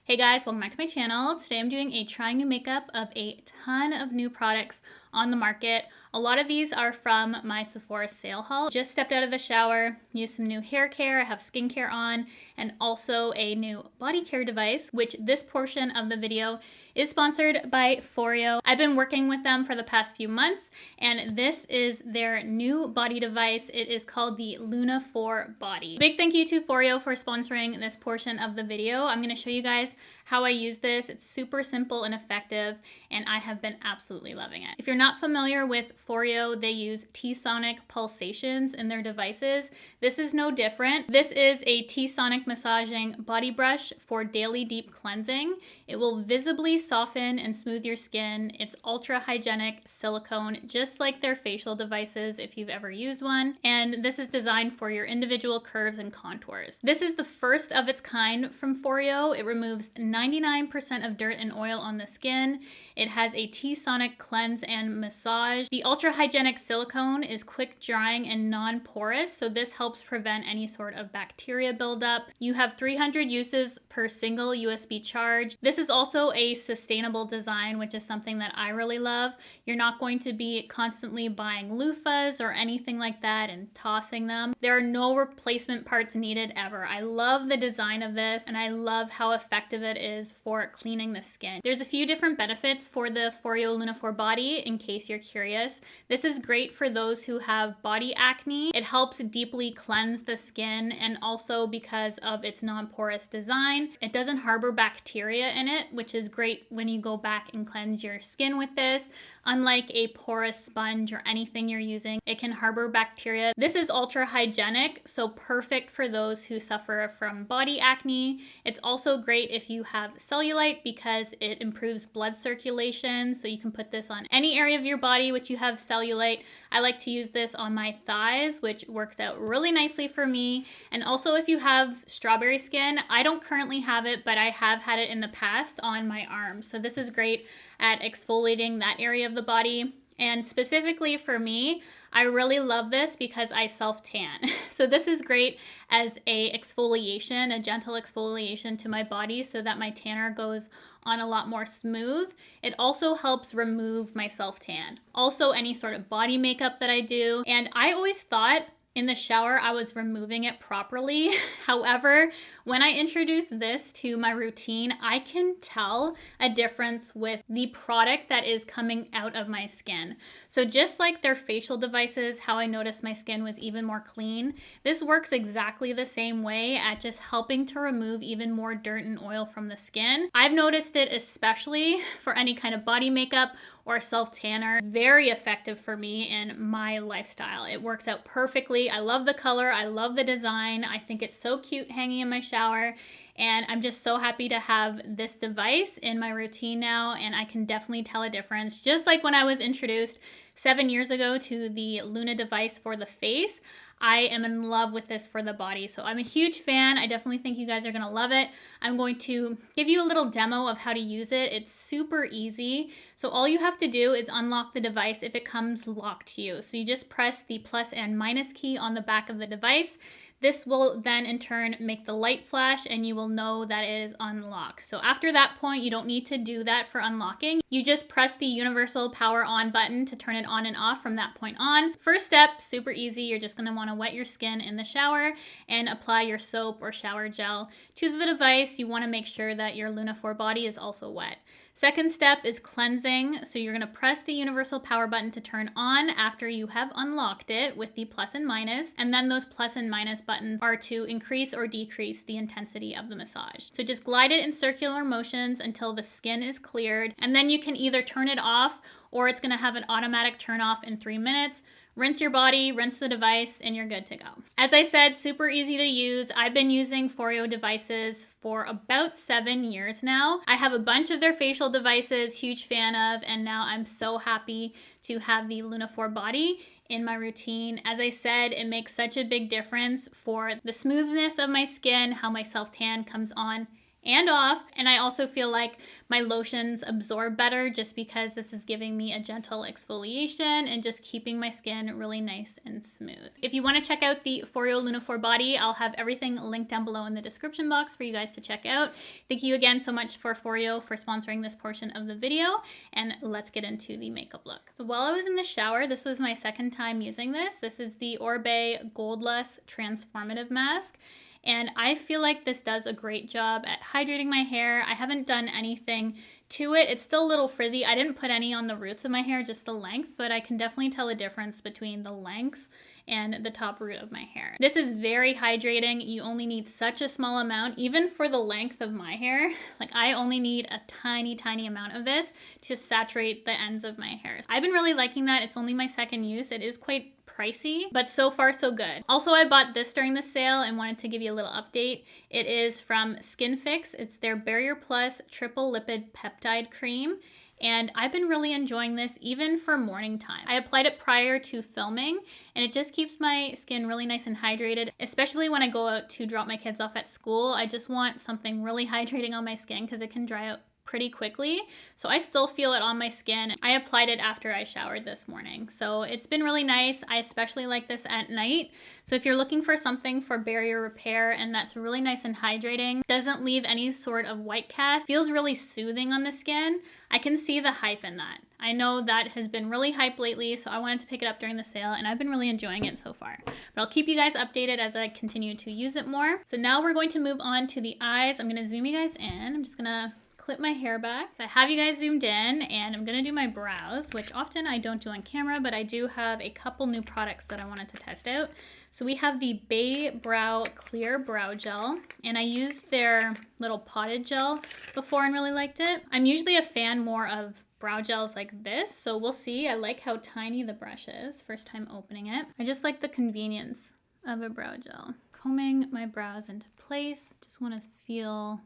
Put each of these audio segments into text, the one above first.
Hey guys, welcome back to my channel. Today I'm doing a trying new makeup of a ton of new products on the market. A lot of these are from my Sephora sale haul. Just stepped out of the shower, used some new hair care, I have skincare on, and also a new body care device, which this portion of the video is sponsored by FOREO. I've been working with them for the past few months, and this is their new body device. It is called the Luna 4 Body. Big thank you to FOREO for sponsoring this portion of the video. I'm going to show you guys how I use this. It's super simple and effective, and I have been absolutely loving it. If you're not familiar with FOREO, they use T-sonic pulsations in their devices. This is no different. This is a T-sonic massaging body brush for daily deep cleansing. It will visibly soften and smooth your skin. It's ultra-hygienic silicone, just like their facial devices if you've ever used one. And this is designed for your individual curves and contours. This is the first of its kind from FOREO. It removes 99% of dirt and oil on the skin. It has a T-sonic cleanse and massage. The ultra-hygienic silicone is quick drying and non-porous, so this helps prevent any sort of bacteria buildup. You have 300 uses per single USB charge. This is also a sustainable design, which is something that I really love. You're not going to be constantly buying loofahs or anything like that and tossing them. There are no replacement parts needed ever. I love the design of this, and I love how effective it is for cleaning the skin. There's a few different benefits for the FOREO Luna 4 Body in case you're curious. This is great for those who have body acne. It helps deeply cleanse the skin, and also because of its non-porous design, it doesn't harbor bacteria in it, which is great when you go back and cleanse your skin with this. Unlike a porous sponge or anything you're using, it can harbor bacteria. This is ultra hygienic, so perfect for those who suffer from body acne. It's also great if you have cellulite because it improves blood circulation, so you can put this on any area of your body which you have cellulite. I like to use this on my thighs, which works out really nicely for me. And also if you have strawberry skin, I don't currently have it, but I have had it in the past on my arms. So this is great at exfoliating that area of the body. And specifically for me, I really love this because I self-tan. So this is great as a exfoliation, a gentle exfoliation to my body so that my tanner goes on a lot more smooth. It also helps remove my self-tan. Also any sort of body makeup that I do. And I always thought in the shower I was removing it properly. However, when I introduce this to my routine, I can tell a difference with the product that is coming out of my skin. So just like their facial devices, how I noticed my skin was even more clean, this works exactly the same way at just helping to remove even more dirt and oil from the skin. I've noticed it especially for any kind of body makeup or self-tanner. Very effective for me in my lifestyle. It works out perfectly. I love the color. I love the design. I think it's so cute hanging in my shower. And I'm just so happy to have this device in my routine now, and I can definitely tell a difference. Just like when I was introduced 7 years ago to the Luna device for the face, I am in love with this for the body. So I'm a huge fan. I definitely think you guys are gonna love it. I'm going to give you a little demo of how to use it. It's super easy. So all you have to do is unlock the device if it comes locked to you. So you just press the plus and minus key on the back of the device. This will then in turn make the light flash and you will know that it is unlocked. So after that point, you don't need to do that for unlocking. You just press the universal power on button to turn it on and off from that point on. First step, super easy. You're just gonna wanna wet your skin in the shower and apply your soap or shower gel to the device. You wanna make sure that your Luna 4 Body is also wet. Second step is cleansing. So you're gonna press the universal power button to turn on after you have unlocked it with the plus and minus. And then those plus and minus buttons are to increase or decrease the intensity of the massage. So just glide it in circular motions until the skin is cleared. And then you can either turn it off or it's gonna have an automatic turn off in 3 minutes. Rinse your body, rinse the device, and you're good to go. As I said, super easy to use. I've been using FOREO devices for about 7 years now. I have a bunch of their facial devices, huge fan of, and now I'm so happy to have the Luna 4 Body in my routine. As I said, it makes such a big difference for the smoothness of my skin, how my self-tan comes on and off. And I also feel like my lotions absorb better just because this is giving me a gentle exfoliation and just keeping my skin really nice and smooth. If you want to check out the FOREO Luna 4 body, I'll have everything linked down below in the description box for you guys to check out. Thank you again so much for FOREO for sponsoring this portion of the video, and let's get into the makeup look. So while I was in the shower, this was my second time using this. This is the Oribe Goldless Transformative Mask. And I feel like this does a great job at hydrating my hair. I haven't done anything to it. It's still a little frizzy. I didn't put any on the roots of my hair, just the length, but I can definitely tell a difference between the lengths and the top root of my hair. This is very hydrating. You only need such a small amount, even for the length of my hair. Like, I only need a tiny, tiny amount of this to saturate the ends of my hair. I've been really liking that. It's only my second use. It is quite pricey, but so far so good. Also, I bought this during the sale and wanted to give you a little update. It is from Skin Fix. It's their Barrier Plus Triple Lipid Peptide Cream. And I've been really enjoying this even for morning time. I applied it prior to filming and it just keeps my skin really nice and hydrated, especially when I go out to drop my kids off at school. I just want something really hydrating on my skin because it can dry out pretty quickly. So I still feel it on my skin. I applied it after I showered this morning. So it's been really nice. I especially like this at night. So if you're looking for something for barrier repair and that's really nice and hydrating, doesn't leave any sort of white cast, feels really soothing on the skin, I can see the hype in that. I know that has been really hyped lately, so I wanted to pick it up during the sale and I've been really enjoying it so far. But I'll keep you guys updated as I continue to use it more. So now we're going to move on to the eyes. I'm gonna zoom you guys in. I'm just gonna clip my hair back. So I have you guys zoomed in and I'm gonna do my brows, which often I don't do on camera, but I do have a couple new products that I wanted to test out. So we have the Bay Brow Clear Brow Gel, and I used their little potted gel before and really liked it. I'm usually a fan more of brow gels like this, so we'll see. I like how tiny the brush is, first time opening it. I just like the convenience of a brow gel. Combing my brows into place, just want to feel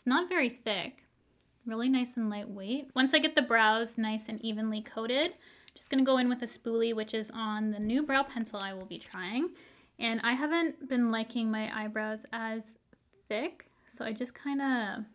not very thick, really nice and lightweight. Once I get the brows nice and evenly coated, just gonna go in with a spoolie, which is on the new brow pencil I will be trying. And I haven't been liking my eyebrows as thick, so I just kind of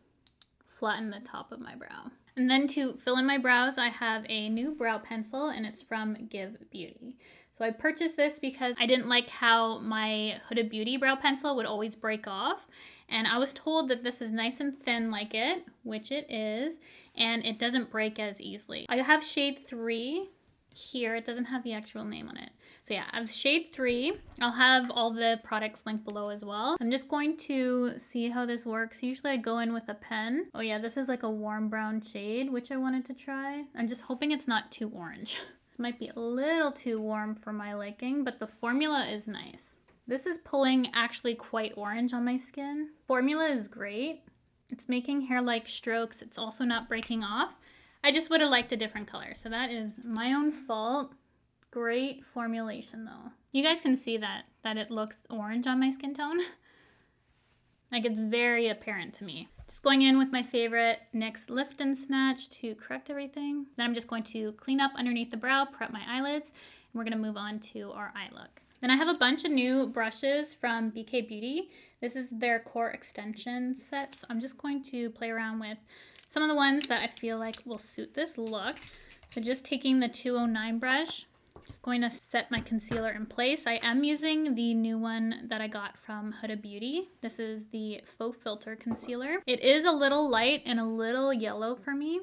flatten the top of my brow. And then to fill in my brows, I have a new brow pencil and it's from Give Beauty. So I purchased this because I didn't like how my Huda Beauty brow pencil would always break off. And I was told that this is nice and thin like it, which it is, and it doesn't break as easily. I have shade 3 here. It doesn't have the actual name on it. So yeah, I have shade 3. I'll have all the products linked below as well. I'm just going to see how this works. Usually I go in with a pen. Oh yeah, this is like a warm brown shade, which I wanted to try. I'm just hoping it's not too orange. It might be a little too warm for my liking, but the formula is nice. This is pulling actually quite orange on my skin. Formula is great. It's making hair-like strokes. It's also not breaking off. I just would have liked a different color, so that is my own fault. Great formulation though. You guys can see that it looks orange on my skin tone. Like, it's very apparent to me. Just going in with my favorite NYX Lift and Snatch to correct everything. Then I'm just going to clean up underneath the brow, prep my eyelids, and we're gonna move on to our eye look. Then I have a bunch of new brushes from BK Beauty. This is their core extension set. So I'm just going to play around with some of the ones that I feel like will suit this look. So just taking the 209 brush, just going to set my concealer in place. I am using the new one that I got from Huda Beauty. This is the Faux Filter Concealer. It is a little light and a little yellow for me,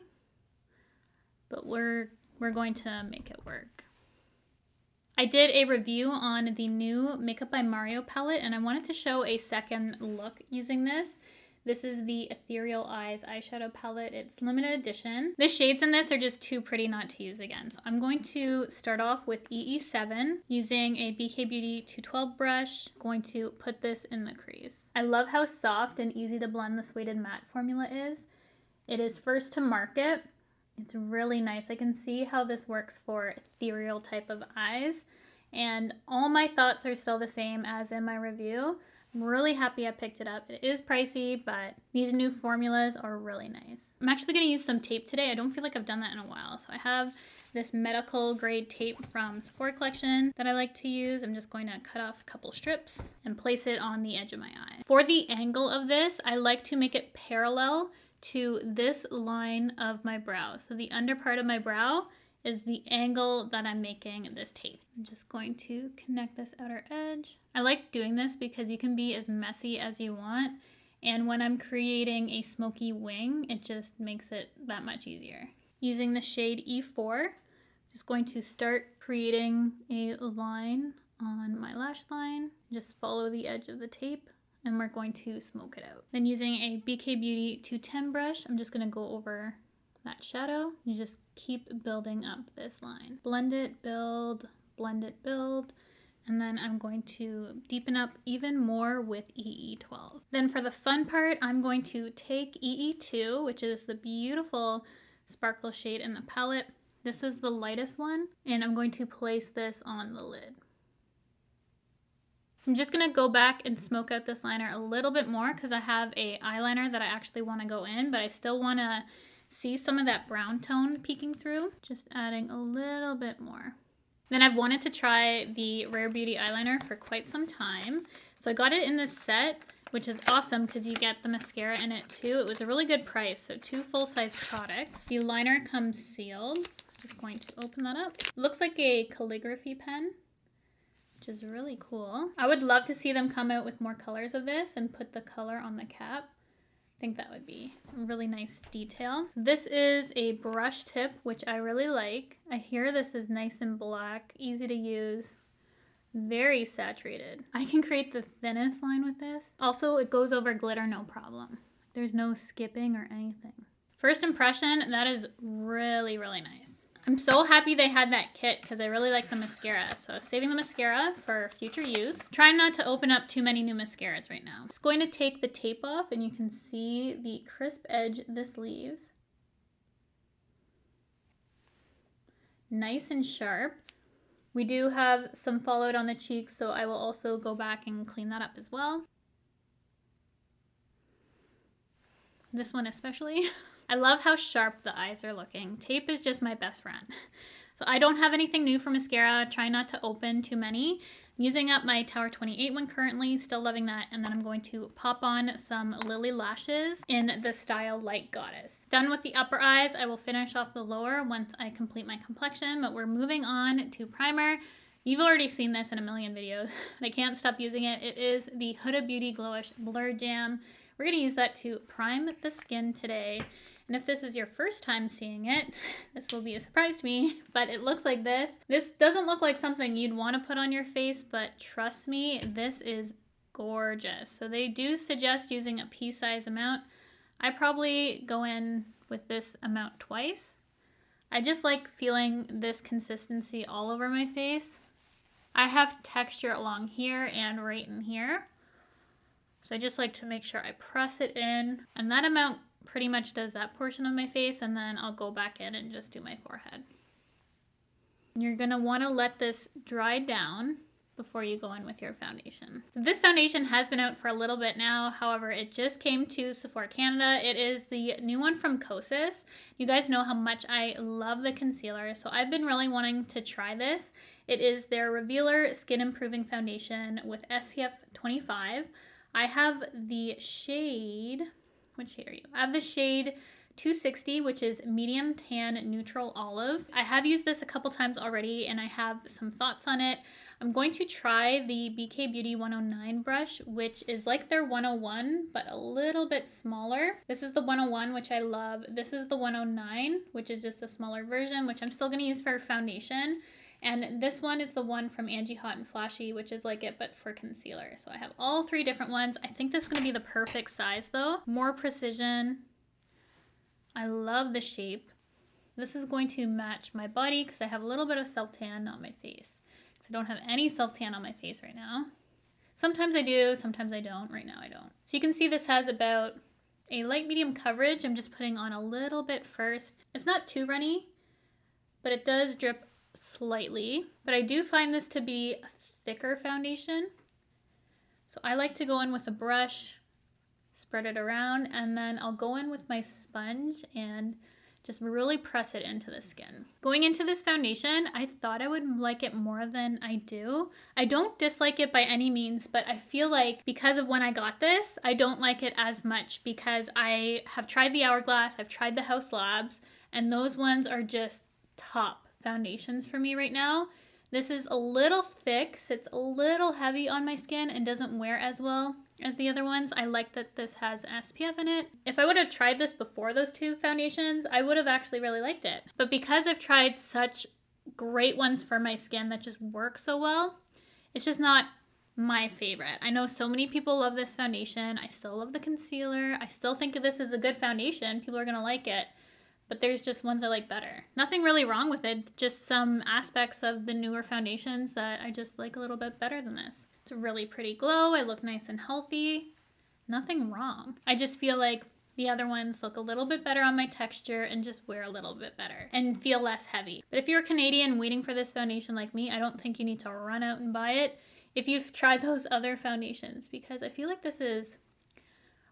but we're going to make it work. I did a review on the new Makeup by Mario palette, and I wanted to show a second look using this. This is the Ethereal Eyes eyeshadow palette. It's limited edition. The shades in this are just too pretty not to use again. So I'm going to start off with EE7 using a BK Beauty 212 brush. I'm going to put this in the crease. I love how soft and easy to blend this weighted matte formula is. It is first to market. It's really nice. I can see how this works for ethereal type of eyes, and all my thoughts are still the same as in my review. I'm really happy I picked it up. It is pricey, but these new formulas are really nice. I'm actually going to use some tape today. I don't feel like I've done that in a while. So I have this medical grade tape from Sephora collection that I like to use. I'm just going to cut off a couple strips and place it on the edge of my eye. For the angle of this, I like to make it parallel to this line of my brow. So the under part of my brow is the angle that I'm making this tape. I'm just going to connect this outer edge. I like doing this because you can be as messy as you want. And when I'm creating a smoky wing, it just makes it that much easier. Using the shade E4, just going to start creating a line on my lash line. Just follow the edge of the tape and we're going to smoke it out. Then using a BK Beauty 210 brush, I'm just gonna go over that shadow. You just keep building up this line. Blend it, build, blend it, build. And then I'm going to deepen up even more with EE12. Then for the fun part, I'm going to take EE2, which is the beautiful sparkle shade in the palette. This is the lightest one, and I'm going to place this on the lid. So I'm just gonna go back and smoke out this liner a little bit more because I have a eyeliner that I actually wanna go in, but I still wanna see some of that brown tone peeking through. Just adding a little bit more. Then I've wanted to try the Rare Beauty eyeliner for quite some time. So I got it in this set, which is awesome because you get the mascara in it too. It was a really good price, so 2 full-size products. The liner comes sealed. Just going to open that up. It looks like a calligraphy pen, which is really cool. I would love to see them come out with more colors of this and put the color on the cap. I think that would be a really nice detail. This is a brush tip, which I really like. I hear this is nice and black, easy to use, very saturated. I can create the thinnest line with this. Also, it goes over glitter no problem. There's no skipping or anything. First impression, that is really, really nice. I'm so happy they had that kit because I really like the mascara. So saving the mascara for future use. Trying not to open up too many new mascaras right now. Just going to take the tape off and you can see the crisp edge this leaves. Nice and sharp. We do have some fallout on the cheeks, so I will also go back and clean that up as well. This one especially. I love how sharp the eyes are looking. Tape is just my best friend. So I don't have anything new for mascara. Try not to open too many. I'm using up my Tower 28 one currently, still loving that. And then I'm going to pop on some Lily lashes in the style Light Goddess. Done with the upper eyes, I will finish off the lower once I complete my complexion, but we're moving on to primer. You've already seen this in a million videos, but I can't stop using it. It is the Huda Beauty Glowish Blur Jam. We're gonna use that to prime the skin today. And if this is your first time seeing it, this will be a surprise to me, but it looks like this. This doesn't look like something you'd want to put on your face, but trust me, this is gorgeous. So they do suggest using a pea-size amount. I probably go in with this amount twice. I just like feeling this consistency all over my face. I have texture along here and right in here. So I just like to make sure I press it in, and that amount pretty much does that portion of my face, and then I'll go back in and just do my forehead. You're gonna wanna let this dry down before you go in with your foundation. So this foundation has been out for a little bit now, however, it just came to Sephora Canada. It is the new one from Kosas. You guys know how much I love the concealer, so I've been really wanting to try this. It is their Revealer Skin Improving Foundation with SPF 25. I have the shade, what shade are you? I have the shade 260, which is medium tan neutral olive. I have used this a couple times already and I have some thoughts on it. I'm going to try the BK Beauty 109 brush, which is like their 101, but a little bit smaller. This is the 101, which I love. This is the 109, which is just a smaller version, which I'm still gonna use for foundation. And this one is the one from Angie Hot and Flashy, which is like it, but for concealer. So I have all 3 different ones. I think this is gonna be the perfect size though. More precision. I love the shape. This is going to match my body because I have a little bit of self-tan on my face. Because I don't have any self-tan on my face right now. Sometimes I do, sometimes I don't. Right now I don't. So you can see this has about a light medium coverage. I'm just putting on a little bit first. It's not too runny, but it does drip slightly. But I do find this to be a thicker foundation. So I like to go in with a brush, spread it around, and then I'll go in with my sponge and Just really press it into the skin. Going into this foundation, I thought I would like it more than I do. I don't dislike it by any means, but I feel like because of when I got this, I don't like it as much because I have tried the Hourglass, I've tried the Haus Labs, and those ones are just top foundations for me right now. This is a little thick, sits a little heavy on my skin and doesn't wear as well as the other ones. I like that this has SPF in it. If I would have tried this before those two foundations, I would have actually really liked it. But because I've tried such great ones for my skin that just work so well, it's just not my favorite. I know so many people love this foundation. I still love the concealer. I still think this is a good foundation. People are gonna like it. But there's just ones I like better. Nothing really wrong with it, just some aspects of the newer foundations that I just like a little bit better than this. It's a really pretty glow. I look nice and healthy. Nothing wrong. I just feel like the other ones look a little bit better on my texture and just wear a little bit better and feel less heavy. But if you're Canadian waiting for this foundation like me, I don't think you need to run out and buy it if you've tried those other foundations, because I feel like this is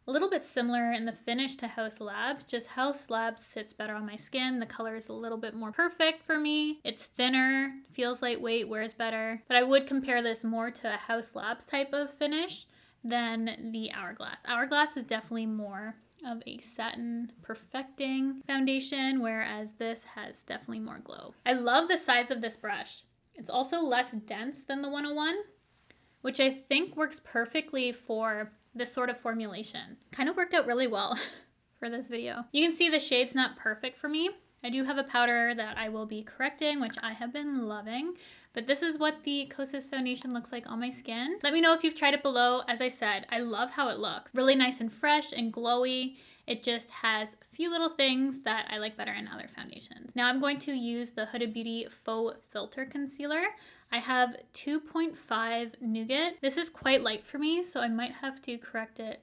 a little bit similar in the finish to Haus Labs, just Haus Labs sits better on my skin. The color is a little bit more perfect for me. It's thinner, feels lightweight, wears better. But I would compare this more to a Haus Labs type of finish than the Hourglass. Hourglass is definitely more of a satin perfecting foundation, whereas this has definitely more glow. I love the size of this brush. It's also less dense than the 101, which I think works perfectly for this sort of formulation. Kind of worked out really well for this video. You can see the shade's not perfect for me. I do have a powder that I will be correcting, which I have been loving, but this is what the Kosas foundation looks like on my skin. Let me know if you've tried it below. As I said, I love how it looks. Really nice and fresh and glowy. It just has a few little things that I like better in other foundations. Now I'm going to use the Huda Beauty Faux Filter Concealer. I have 2.5 Nougat. This is quite light for me, so I might have to correct it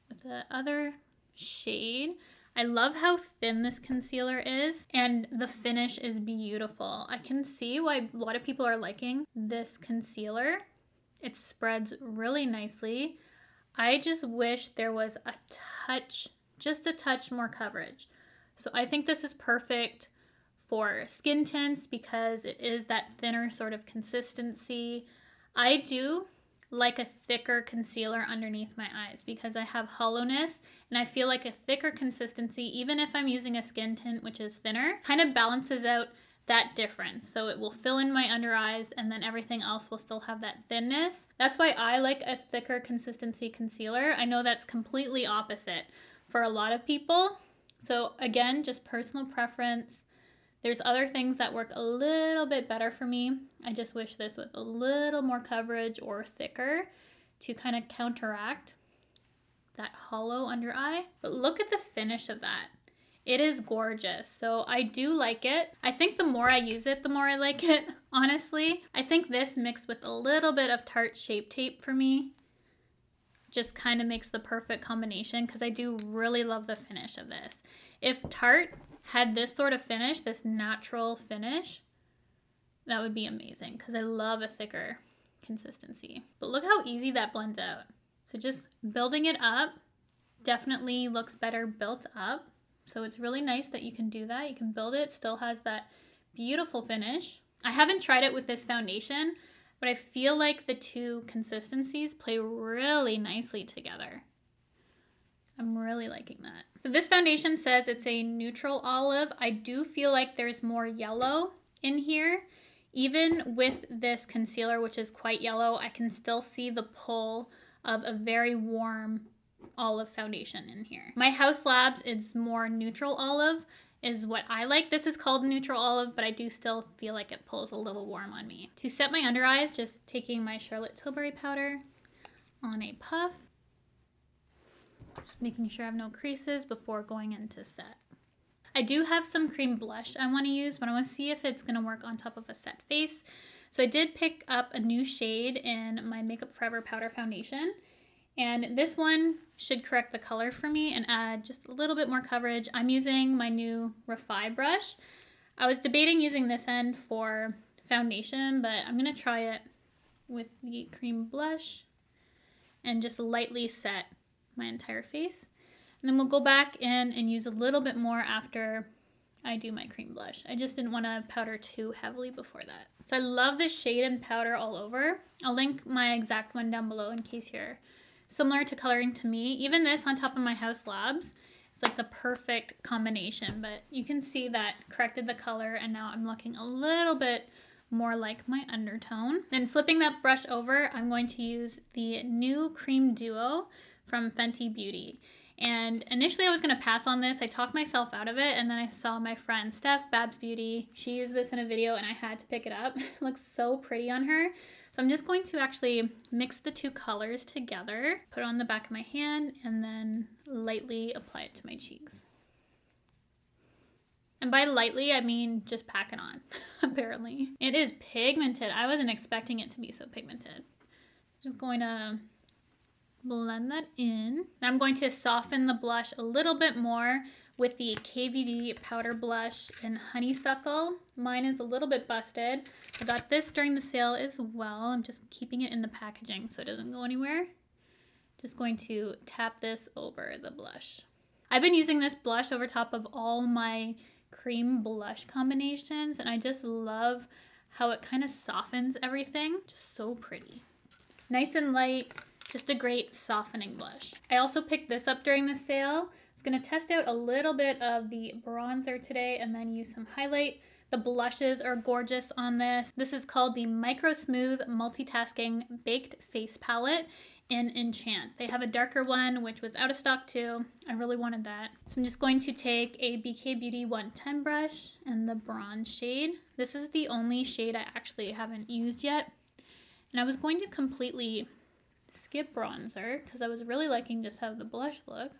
with the other shade. I love how thin this concealer is, and the finish is beautiful. I can see why a lot of people are liking this concealer. It spreads really nicely. I just wish there was a touch, just a touch more coverage. So I think this is perfect for skin tints because it is that thinner sort of consistency. I do like a thicker concealer underneath my eyes because I have hollowness, and I feel like a thicker consistency, even if I'm using a skin tint which is thinner, kind of balances out that difference. So it will fill in my under eyes and then everything else will still have that thinness. That's why I like a thicker consistency concealer. I know that's completely opposite for a lot of people. So again, just personal preference. There's other things that work a little bit better for me. I just wish this with a little more coverage or thicker to kind of counteract that hollow under eye. But look at the finish of that. It is gorgeous. So I do like it. I think the more I use it, the more I like it, honestly. I think this mixed with a little bit of Tarte Shape Tape for me just kind of makes the perfect combination because I do really love the finish of this. If Tarte had this sort of finish, this natural finish, that would be amazing because I love a thicker consistency. But look how easy that blends out. So just building it up definitely looks better built up. So it's really nice that you can do that. You can build it, still has that beautiful finish. I haven't tried it with this foundation, but I feel like the two consistencies play really nicely together. I'm really liking that. So this foundation says it's a neutral olive. I do feel like there's more yellow in here. Even with this concealer, which is quite yellow, I can still see the pull of a very warm olive foundation in here. My Haus Labs is more neutral olive is what I like. This is called neutral olive, but I do still feel like it pulls a little warm on me. To set my under eyes, just taking my Charlotte Tilbury powder on a puff. Just making sure I have no creases before going into set. I do have some cream blush I want to use, but I want to see if it's going to work on top of a set face. So I did pick up a new shade in my Makeup Forever Powder Foundation. And this one should correct the color for me and add just a little bit more coverage. I'm using my new Refi brush. I was debating using this end for foundation, but I'm going to try it with the cream blush and just lightly set my entire face. And then we'll go back in and use a little bit more after I do my cream blush. I just didn't want to powder too heavily before that. So I love this shade and powder all over. I'll link my exact one down below in case you're similar to coloring to me. Even this on top of my House Labs, it's like the perfect combination, but you can see that corrected the color and now I'm looking a little bit more like my undertone. Then flipping that brush over, I'm going to use the new Cream Duo from Fenty Beauty. And initially I was going to pass on this. I talked myself out of it, and then I saw my friend Steph, Babs Beauty. She used this in a video and I had to pick it up. It looks so pretty on her. So I'm just going to actually mix the two colors together, put it on the back of my hand, and then lightly apply it to my cheeks. And by lightly, I mean just pack it on, apparently. It is pigmented. I wasn't expecting it to be so pigmented. Just going to blend that in. Now I'm going to soften the blush a little bit more with the KVD powder blush in Honeysuckle. Mine is a little bit busted. I got this during the sale as well. I'm just keeping it in the packaging so it doesn't go anywhere. Just going to tap this over the blush. I've been using this blush over top of all my cream blush combinations, and I just love how it kind of softens everything. Just so pretty. Nice and light. Just a great softening blush. I also picked this up during the sale. I was going to test out a little bit of the bronzer today and then use some highlight. The blushes are gorgeous on this. This is called the Micro Smooth Multitasking Baked Face Palette in Enchant. They have a darker one, which was out of stock too. I really wanted that. So I'm just going to take a BK Beauty 110 brush and the bronze shade. This is the only shade I actually haven't used yet. And I was going to completely skip bronzer because I was really liking just how the blush looks,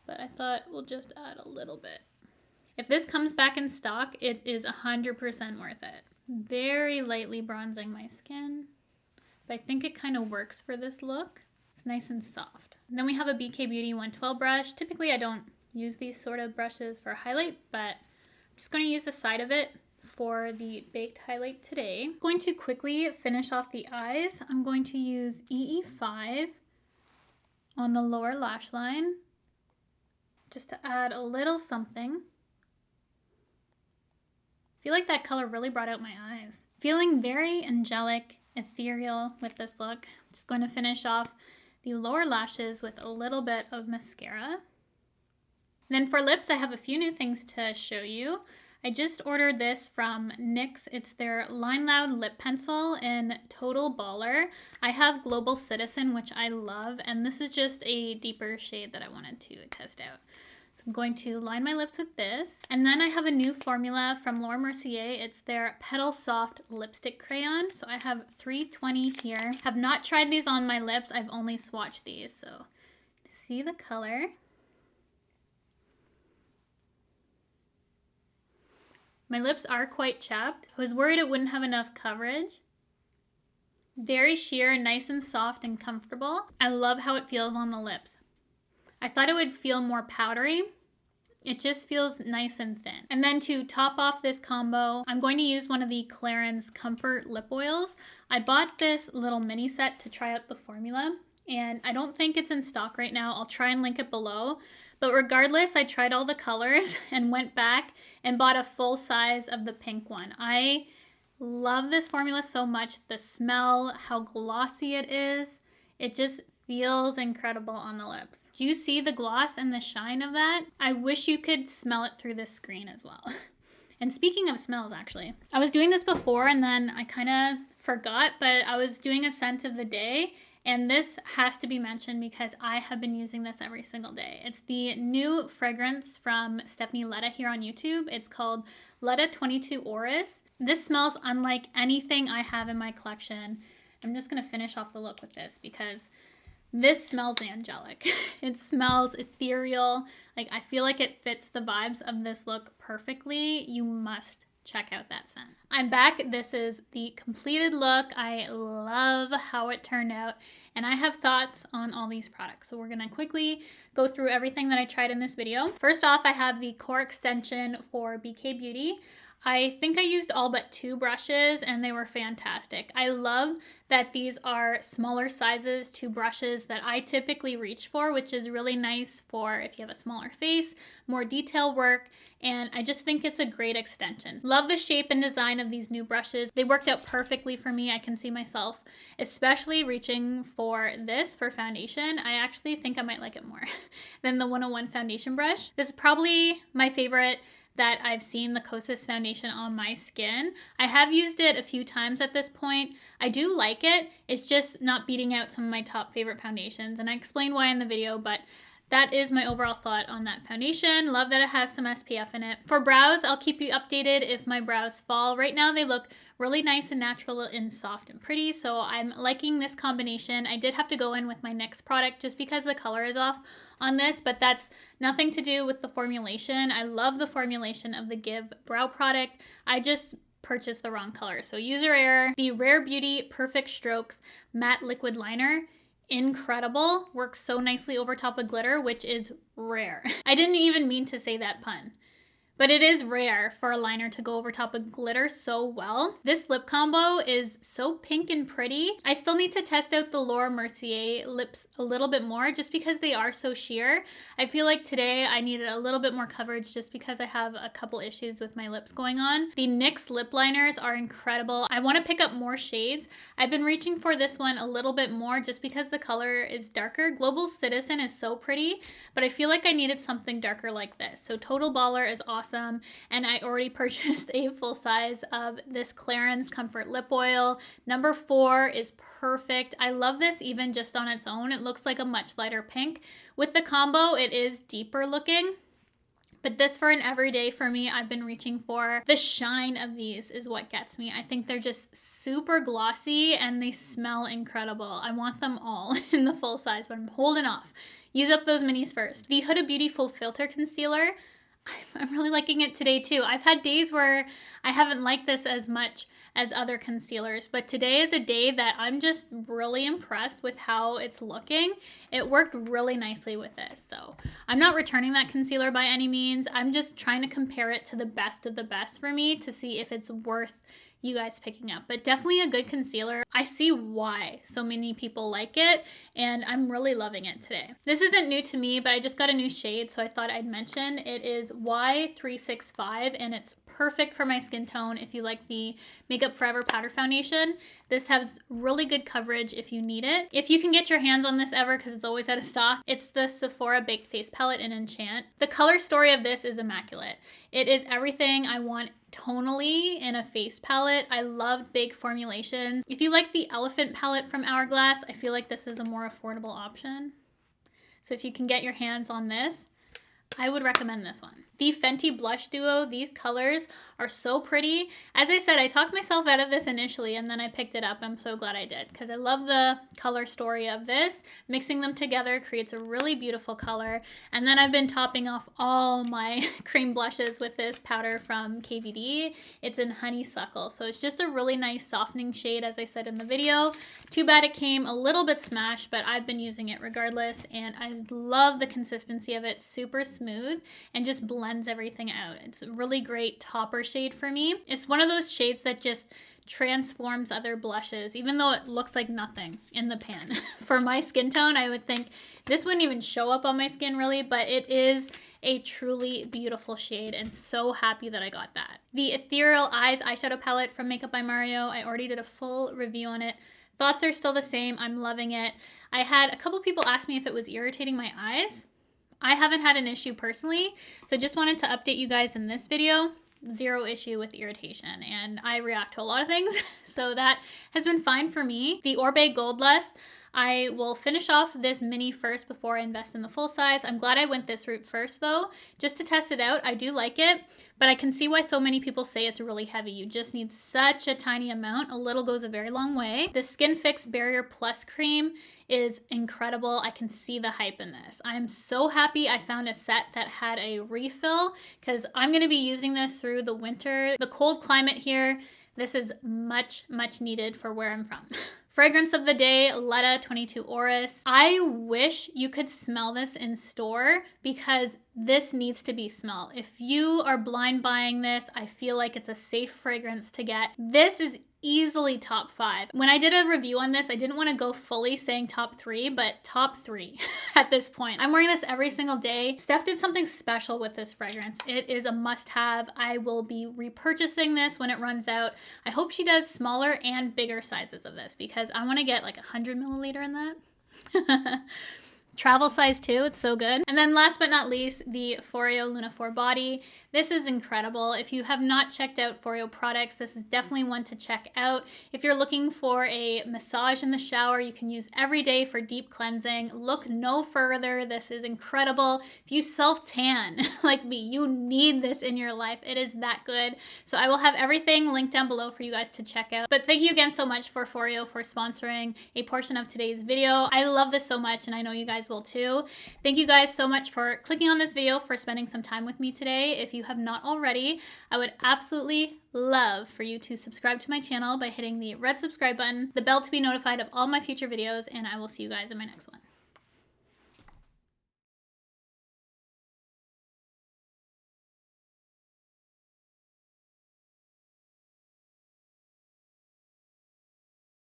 but I thought we'll just add a little bit. If this comes back in stock, it is 100% worth it. Very lightly bronzing my skin, but I think it kind of works for this look. It's nice and soft. And then we have a BK Beauty 112 brush. Typically I don't use these sort of brushes for highlight, but I'm just going to use the side of it for the baked highlight today. I'm going to quickly finish off the eyes. I'm going to use EE5 on the lower lash line just to add a little something. I feel like that color really brought out my eyes. Feeling very angelic, ethereal with this look. I'm just going to finish off the lower lashes with a little bit of mascara. Then for lips, I have a few new things to show you. I just ordered this from NYX. It's their Line Loud lip pencil in Total Baller. I have Global Citizen, which I love, and this is just a deeper shade that I wanted to test out. So I'm going to line my lips with this. And then I have a new formula from Laura Mercier. It's their Petal Soft Lipstick Crayon. So I have 320 here. Have not tried these on my lips. I've only swatched these. So see the color. My lips are quite chapped. I was worried it wouldn't have enough coverage. Very sheer, nice and soft and comfortable. I love how it feels on the lips. I thought it would feel more powdery. It just feels nice and thin. And then to top off this combo, I'm going to use one of the Clarins Comfort Lip Oils. I bought this little mini set to try out the formula, and I don't think it's in stock right now. I'll try and link it below. But regardless, I tried all the colors and went back and bought a full size of the pink one. I love this formula so much. The smell, how glossy it is. It just feels incredible on the lips. Do you see the gloss and the shine of that? I wish you could smell it through the screen as well. And speaking of smells, actually, I was doing this before and then I kind of forgot, but I was doing a scent of the day. And this has to be mentioned because I have been using this every single day. It's the new fragrance from Stephanie Letta here on YouTube. It's called Letta 22 Oris. This smells unlike anything I have in my collection. I'm just going to finish off the look with this because this smells angelic. It smells ethereal. Like, I feel like it fits the vibes of this look perfectly. You must check out that scent. I'm back. This is the completed look. I love how it turned out, and I have thoughts on all these products. So we're gonna quickly go through everything that I tried in this video. First off, I have the core extension for BK Beauty. I think I used all but 2 brushes and they were fantastic. I love that these are smaller sizes to brushes that I typically reach for, which is really nice for if you have a smaller face, more detail work, and I just think it's a great extension. Love the shape and design of these new brushes. They worked out perfectly for me. I can see myself, especially reaching for this for foundation. I actually think I might like it more than the 101 foundation brush. This is probably my favorite that I've seen the Kosas foundation on my skin. I have used it a few times at this point. I do like it. It's just not beating out some of my top favorite foundations, and I explained why in the video, but that is my overall thought on that foundation. Love that it has some SPF in it. For brows, I'll keep you updated if my brows fall. Right now they look really nice and natural and soft and pretty, so I'm liking this combination. I did have to go in with my NYX product just because the color is off on this, but that's nothing to do with the formulation. I love the formulation of the Give brow product. I just purchased the wrong color, so user error. The Rare Beauty Perfect Strokes Matte Liquid Liner, incredible. Works so nicely over top of glitter, which is rare. I didn't even mean to say that pun, but it is rare for a liner to go over top of glitter so well. This lip combo is so pink and pretty. I still need to test out the Laura Mercier lips a little bit more just because they are so sheer. I feel like today I needed a little bit more coverage just because I have a couple issues with my lips going on. The NYX lip liners are incredible. I want to pick up more shades. I've been reaching for this one a little bit more just because the color is darker. Global Citizen is so pretty, but I feel like I needed something darker like this. So Total Baller is awesome, and I already purchased a full size of this Clarins Comfort Lip Oil. Number 4 is perfect. I love this even just on its own. It looks like a much lighter pink. With the combo, it is deeper looking. But this for an everyday for me, I've been reaching for. The shine of these is what gets me. I think they're just super glossy and they smell incredible. I want them all in the full size, but I'm holding off. Use up those minis first. The Huda Beauty Full Filter Concealer, I'm really liking it today too. I've had days where I haven't liked this as much as other concealers, but today is a day that I'm just really impressed with how it's looking. It worked really nicely with this, so I'm not returning that concealer by any means. I'm just trying to compare it to the best of the best for me to see if it's worth you guys picking up, but definitely a good concealer. I see why so many people like it, and I'm really loving it today. This isn't new to me, but I just got a new shade, so I thought I'd mention. It is Y365, and it's perfect for my skin tone if you like the Makeup Forever Powder Foundation. This has really good coverage if you need it. If you can get your hands on this ever, because it's always out of stock, it's the Sephora Baked Face Palette in Enchant. The color story of this is immaculate. It is everything I want tonally in a face palette. I love big formulations. If you like the Elephant palette from Hourglass, I feel like this is a more affordable option. So if you can get your hands on this, I would recommend this one. The Fenty Blush Duo, these colors are so pretty. As I said, I talked myself out of this initially and then I picked it up. I'm so glad I did because I love the color story of this. Mixing them together creates a really beautiful color. And then I've been topping off all my cream blushes with this powder from KVD. It's in Honeysuckle. So it's just a really nice softening shade, as I said in the video. Too bad it came a little bit smashed, but I've been using it regardless. And I love the consistency of it. Super smooth and just blends everything out. It's a really great topper shade for me. It's one of those shades that just transforms other blushes, even though it looks like nothing in the pan. For my skin tone, I would think this wouldn't even show up on my skin really, but it is a truly beautiful shade and so happy that I got that. The Ethereal Eyes eyeshadow palette from Makeup by Mario, I already did a full review on it. Thoughts are still the same. I'm loving it. I had a couple people ask me if it was irritating my eyes. I haven't had an issue personally, so just wanted to update you guys in this video. Zero issue with irritation, and I react to a lot of things, so that has been fine for me. The Orbe Gold Lust, I will finish off this mini first before I invest in the full size. I'm glad I went this route first though, just to test it out. I do like it, but I can see why so many people say it's really heavy. You just need such a tiny amount. A little goes a very long way. The Skin Fix Barrier Plus Cream is incredible. I can see the hype in this. I'm so happy I found a set that had a refill because I'm going to be using this through the winter. The cold climate here, this is much, much needed for where I'm from. Fragrance of the day, Letta 22 Oris. I wish you could smell this in store because this needs to be smelled. If you are blind buying this, I feel like it's a safe fragrance to get. This is easily top 5. When I did a review on this, I didn't want to go fully saying top 3, but top 3 at this point. I'm wearing this every single day. Steph did something special with this fragrance. It is a must-have. I will be repurchasing this when it runs out. I hope she does smaller and bigger sizes of this because I want to get like 100 milliliter in that. Travel size too, it's so good. And then last but not least, the FOREO Luna 4 Body. This is incredible. If you have not checked out FOREO products, this is definitely one to check out. If you're looking for a massage in the shower, you can use every day for deep cleansing. Look no further. This is incredible. If you self-tan like me, you need this in your life. It is that good. So I will have everything linked down below for you guys to check out. But thank you again so much for FOREO for sponsoring a portion of today's video. I love this so much and I know you guys will too. Thank you guys so much for clicking on this video, for spending some time with me today. If you have not already, I would absolutely love for you to subscribe to my channel by hitting the red subscribe button, the bell to be notified of all my future videos, and I will see you guys in my next one.